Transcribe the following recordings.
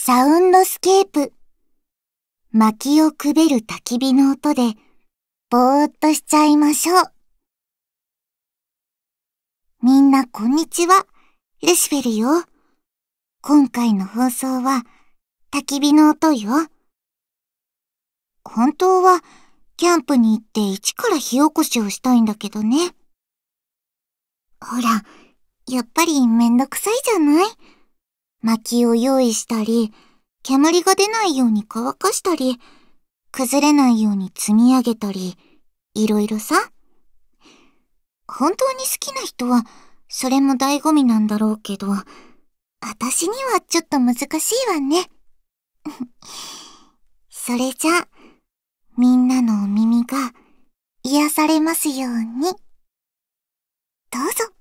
サウンドスケープ。薪をくべる焚き火の音で、ぼーっとしちゃいましょう。みんなこんにちは、ルシフェルよ。今回の放送は、焚き火の音よ。本当は、キャンプに行って一から火起こしをしたいんだけどね。ほら、やっぱりめんどくさいじゃない？薪を用意したり、煙が出ないように乾かしたり、崩れないように積み上げたり、いろいろさ。本当に好きな人は、それも醍醐味なんだろうけど、私にはちょっと難しいわね。それじゃあ、みんなのお耳が癒されますように。どうぞ。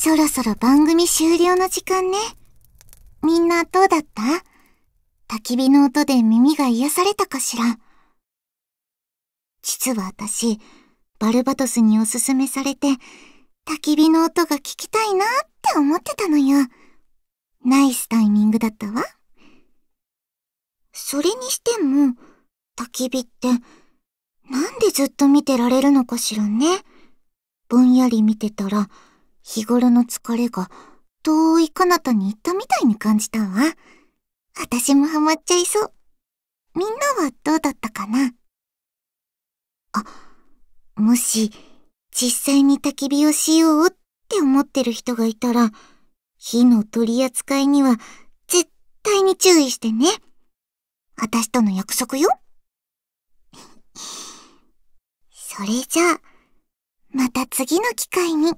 そろそろ番組終了の時間ね。みんなどうだった？焚き火の音で耳が癒されたかしら？実は私、バルバトスにおすすめされて、焚き火の音が聞きたいなって思ってたのよ。ナイスタイミングだったわ。それにしても、焚き火って、なんでずっと見てられるのかしらね。ぼんやり見てたら、日頃の疲れが遠い彼方に行ったみたいに感じたわ。私もハマっちゃいそう。みんなはどうだったかな？あ、もし、実際に焚き火をしようって思ってる人がいたら、火の取り扱いには絶対に注意してね。私との約束よ。それじゃあ、また次の機会に。